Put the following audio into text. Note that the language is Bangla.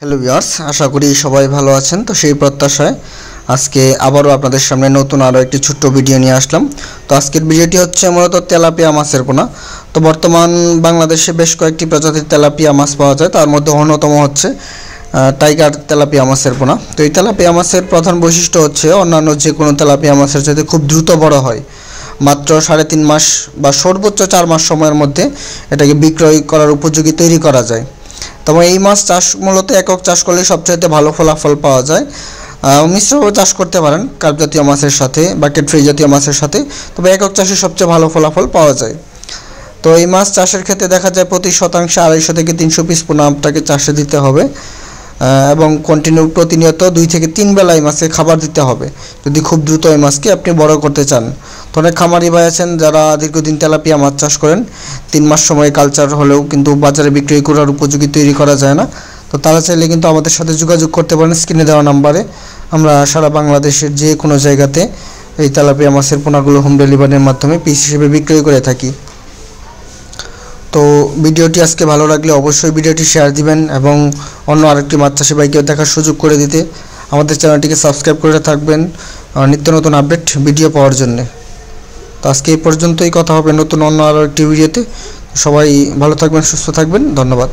হ্যালো ভিউয়ার্স, আশা করি সবাই ভালো আছেন। তো সেই প্রত্যাশায় আজকে আবারও আপনাদের সামনে নতুন আরও একটি ছোট্ট ভিডিও নিয়ে আসলাম। তো আজকের ভিডিওটি হচ্ছে মূলত তেলাপিয়া মাছের পোনা। তো বর্তমান বাংলাদেশে বেশ কয়েকটি প্রজাতির তেলাপিয়া মাছ পাওয়া যায়, তার মধ্যে অন্যতম হচ্ছে টাইগার তেলাপিয়া মাছের পোনা। তো এই তেলাপিয়া মাছের প্রধান বৈশিষ্ট্য হচ্ছে অন্যান্য যে কোনো তেলাপিয়া মাছের চাইতে খুব দ্রুত বড় হয়। মাত্র 3.5 মাস বা সর্বোচ্চ 4 মাস সময়ের মধ্যে এটাকে বিক্রয় করার উপযোগী তৈরি করা যায়। তবে এই মাছ চাষ মূলত একক চাষ করলে সবচাইতে ভালো ফলাফল পাওয়া যায়। মিশ্রভাবে চাষ করতে পারেন কার্প জাতীয় মাছের সাথে বা ক্যাটফিশ জাতীয় মাছের সাথে, তবে একক চাষে সবচেয়ে ভালো ফলাফল পাওয়া যায়। তো এই মাছ চাষের ক্ষেত্রে দেখা যায় প্রতি শতাংশে 250 থেকে 300 পিস পোনা আপনাকে চাষে দিতে হবে এবং প্রতিনিয়ত 2 থেকে 3 বেলা এই মাছকে খাবার দিতে হবে যদি খুব দ্রুত এই মাছকে আপনি বড় করতে চান। তো অনেক খামারি ভাই আছেন যারা দীর্ঘদিন তেলাপিয়া মাছ চাষ করেন, 3 মাস সময় কালচার হলেও কিন্তু বাজারে বিক্রি করার উপযোগী তৈরি করা যায় না। তো তারা চাইলে কিন্তু আমাদের সাথে যোগাযোগ করতে পারেন স্ক্রিনে দেওয়া নাম্বারে। আমরা সারা বাংলাদেশের যে কোনো জায়গাতে এই তেলাপিয়া মাছের পোনাগুলো হোম ডেলিভারির মাধ্যমে পিস হিসেবে বিক্রয় করে থাকি। তো ভিডিওটি আজকে ভালো লাগলে অবশ্যই ভিডিওটি শেয়ার দিবেন এবং অন্য আরেকটি মাছ চাষি ভাইকেও দেখার সুযোগ করে দিতে আমাদের চ্যানেলটিকে সাবস্ক্রাইব করে থাকবেন নিত্য নতুন আপডেট ভিডিও পাওয়ার জন্য। তো আজকে এই পর্যন্তই, কথা হবে নতুন অন্য আরও একটি ভিডিওতে। সবাই ভালো থাকবেন, সুস্থ থাকবেন, ধন্যবাদ।